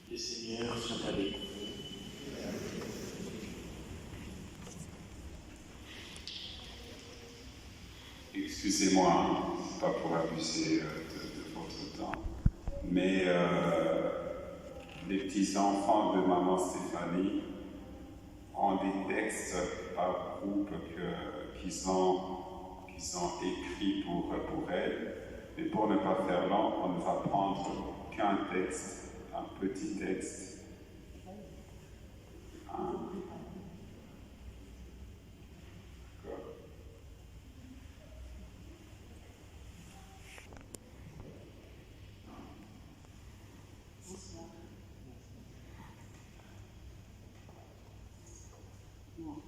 [SPEAKER 1] Le Seigneur soit avec vous.
[SPEAKER 5] Excusez-moi, pas pour abuser de votre temps, mais les petits-enfants de maman Stéphanie ont des textes par groupe qu'ils ont écrits pour elle. Mais pour ne pas faire long, on ne va prendre qu'un texte, un petit texte.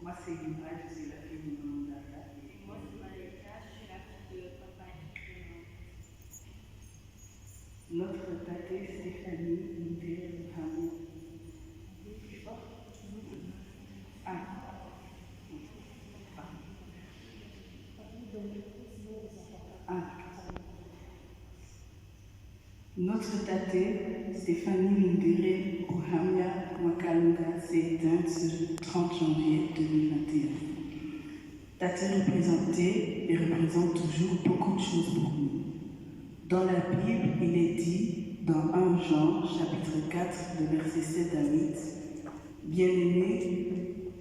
[SPEAKER 8] Moi, c'est Lina, je suis la fille de mon dada.
[SPEAKER 9] Moi, c'est Malika, je suis la fille de papa et de maman.
[SPEAKER 8] Notre tatée Stéphanie Mbé Hamou. Notre tatée Stéphanie Mbé Hamia Wakalunga s'est éteinte ce 30 janvier 2021. Tatée représentée et représente toujours beaucoup de choses pour nous. Dans la Bible, il est dit dans 1 Jean, chapitre 4, de versets 7 à 8, « Bien-aimés,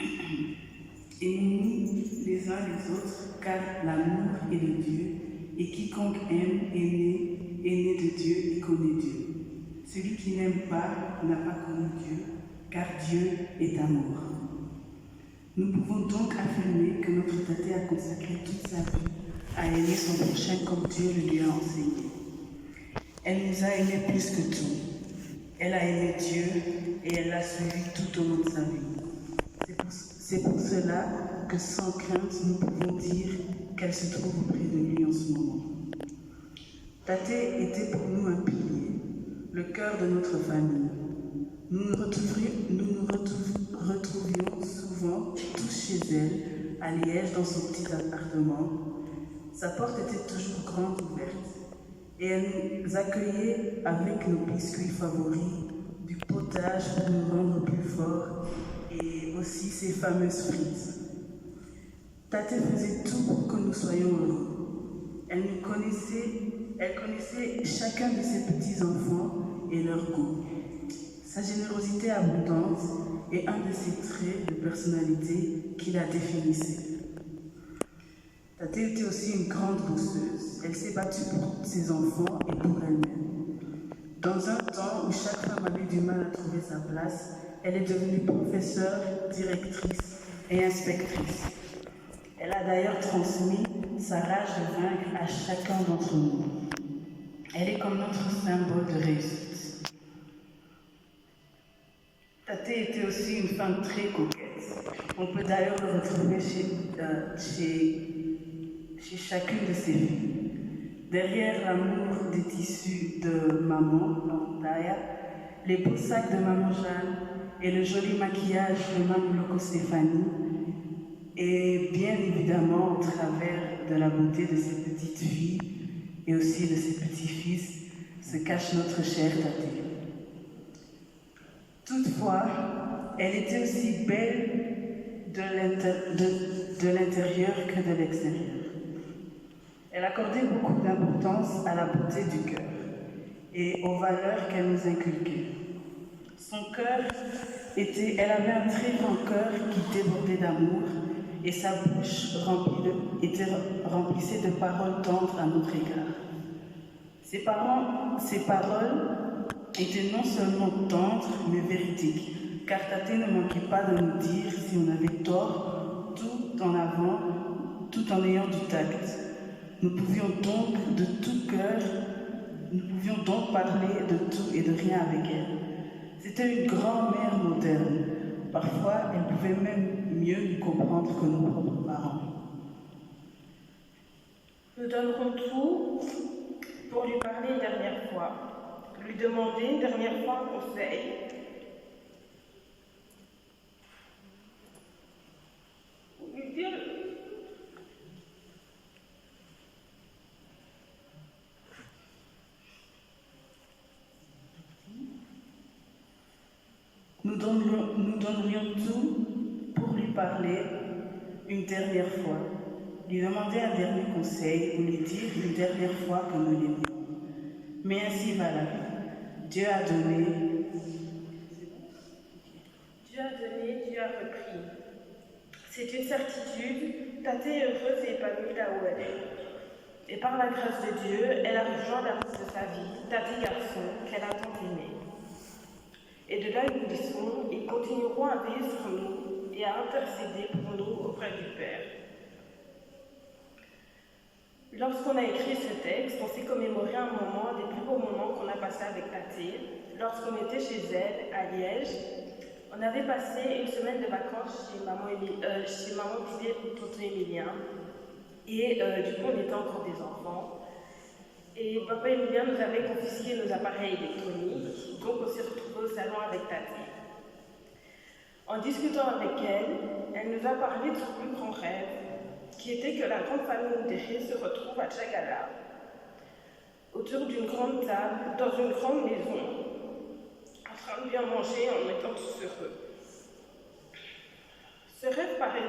[SPEAKER 8] aimez-nous les uns les autres, car l'amour est de Dieu, et quiconque aime est né de Dieu et connaît Dieu. Celui qui n'aime pas n'a pas connu Dieu, car Dieu est amour. » Nous pouvons donc affirmer que notre tatée a consacré toute sa vie à aimer son prochain comme Dieu le lui a enseigné. Elle nous a aimés plus que tout. Elle a aimé Dieu et elle l'a suivi tout au long de sa vie. C'est pour cela que sans crainte, nous pouvons dire qu'elle se trouve auprès de lui en ce moment. Tatée était pour nous un pilier, le cœur de notre famille. Nous nous retrouvions souvent tous chez elle, à Liège, dans son petit appartement. Sa porte était toujours grande ouverte et elle nous accueillait avec nos biscuits favoris, du potage pour nous rendre plus forts et aussi ses fameuses frites. Tatée faisait tout pour que nous soyons heureux. Elle connaissait chacun de ses petits-enfants et leur goût. Sa générosité abondante et un de ses traits de personnalité qui la définissait. Tate était aussi une grande bosseuse. Elle s'est battue pour ses enfants et pour elle-même. Dans un temps où chaque femme avait du mal à trouver sa place, elle est devenue professeure, directrice et inspectrice. Elle a d'ailleurs transmis sa rage de vaincre à chacun d'entre nous. Elle est comme notre symbole de réussite. Tate était aussi une femme très coquette. On peut d'ailleurs le retrouver chez chacune de ses filles. Derrière l'amour des tissus de maman, Daya, les beaux sacs de maman Jeanne et le joli maquillage de maman Loco Stéphanie, et bien évidemment au travers de la beauté de ses petites filles et aussi de ses petits-fils, se cache notre chère Tate. Toutefois, elle était aussi belle de l'intérieur que de l'extérieur. Elle accordait beaucoup d'importance à la beauté du cœur et aux valeurs qu'elle nous inculquait. Son cœur elle avait un très grand cœur qui débordait d'amour et sa bouche remplissait de paroles tendres à notre égard. Ces paroles étaient non seulement tendres, mais véridiques, car Tate ne manquait pas de nous dire si on avait tort, tout en ayant du tact. Nous pouvions donc parler de tout et de rien avec elle. C'était une grand-mère moderne. Parfois, elle pouvait même mieux nous comprendre que nos propres parents.
[SPEAKER 10] Nous donnerons tout pour lui parler une dernière fois, lui demander une dernière fois un conseil. Lui dire
[SPEAKER 8] Nous donnerions tout pour lui parler une dernière fois, lui demander un dernier conseil ou lui dire une dernière fois que nous l'aimions. Mais ainsi va la vie. Dieu a donné,
[SPEAKER 10] Dieu a repris. C'est une certitude, Tate est heureuse et épanouie là où elle est. Et par la grâce de Dieu, elle a rejoint l'amour de sa vie, Tate garçon, qu'elle a tant aimé. Et de là où nous sommes, ils continueront à veiller sur nous et à intercéder pour nous auprès du Père. Lorsqu'on a écrit ce texte, on s'est commémoré un des plus beaux moments qu'on a passé avec Tate. Lorsqu'on était chez elle, à Liège, on avait passé une semaine de vacances chez maman Juliette et tonton Emilien. Et du coup, on était encore des enfants. Et papa Emilien nous avait confisqué nos appareils électroniques, donc on s'est retrouvés au salon avec Tate. En discutant avec elle nous a parlé de son plus grand rêve, qui était que la grande famille Ndéré se retrouve à Tchagala, autour d'une grande table, dans une grande maison, en train de bien manger en étant tous heureux. Ce rêve paraît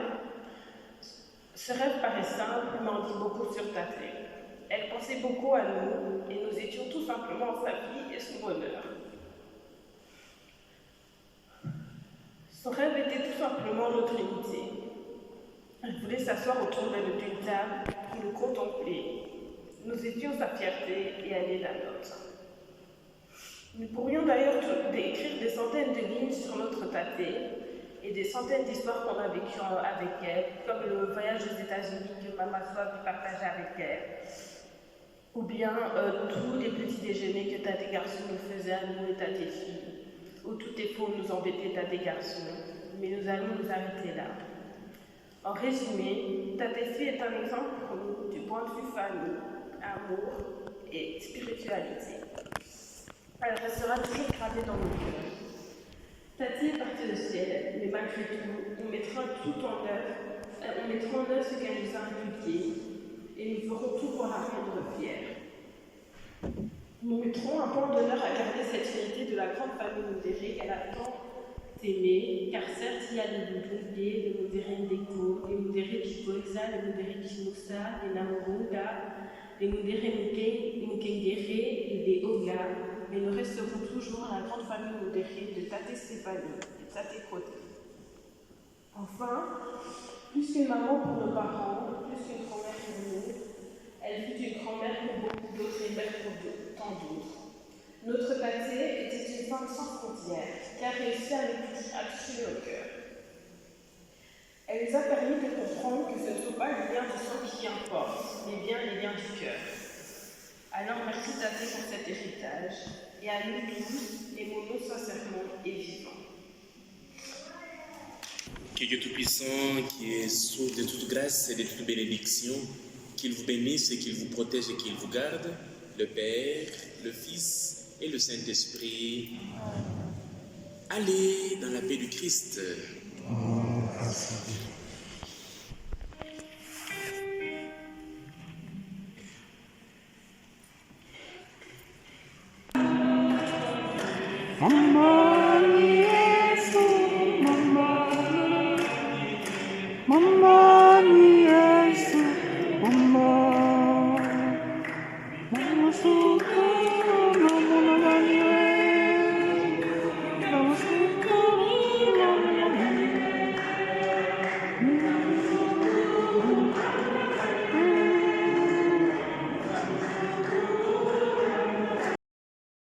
[SPEAKER 10] simple, mais en dit beaucoup sur Tate. Elle pensait beaucoup à nous et nous étions tout simplement sa vie et son bonheur. Son rêve était tout simplement notre unité. Elle voulait s'asseoir autour d'une table pour nous contempler. Nous étions sa fierté et elle est la nôtre. Nous pourrions d'ailleurs écrire des centaines de lignes sur notre Tate et des centaines d'histoires qu'on a vécues avec elle, comme le voyage aux États-Unis que Maman Soif partageait avec elle. Ou bien tous les petits déjeuners que Tate garçon nous faisait à nous et Tate filles, où tout est faux nous embêtait Tate garçon, mais nous allons nous arrêter là. En résumé, Tate fille est un exemple pour nous du point de vue famille, amour et spiritualité. Elle restera toujours gravée dans nos cœurs. Tate est partie au ciel, mais malgré tout, on mettra tout en œuvre, on mettra en œuvre ce qu'elle nous a inculqué, et nous ferons tout pour la rendre fière. Nous mettrons un point d'honneur à garder cette vérité de la grande famille Ndéré qu'elle a tant aimée, car certes, il y a les Ndoumbé, les Modéré Ndeko, les Modéré Kipoexa, les Modéré Kimusa, les Namorunga, les Modéré Mukengere et les Oga, mais nous resterons toujours la grande famille Ndéré de Tate Stéphanie. à tes côtés. Enfin, plus qu'une maman pour nos parents, plus qu'une grand-mère pour nous, elle fut une grand-mère pour beaucoup d'autres et mère pour tant d'autres. Notre pâté était une femme sans frontières qui a réussi à toucher nos cœurs. Elle nous a permis de comprendre que ce ne sont pas les liens du sang qui importent, mais bien les liens du cœur. Alors merci Tati pour cet héritage, et à nous tous, aimons-nous sincèrement et vivants.
[SPEAKER 1] Que Dieu Tout-Puissant, qui est source de toute grâce et de toute bénédiction, qu'il vous bénisse et qu'il vous protège et qu'il vous garde, le Père, le Fils et le Saint-Esprit. Allez dans la paix du Christ.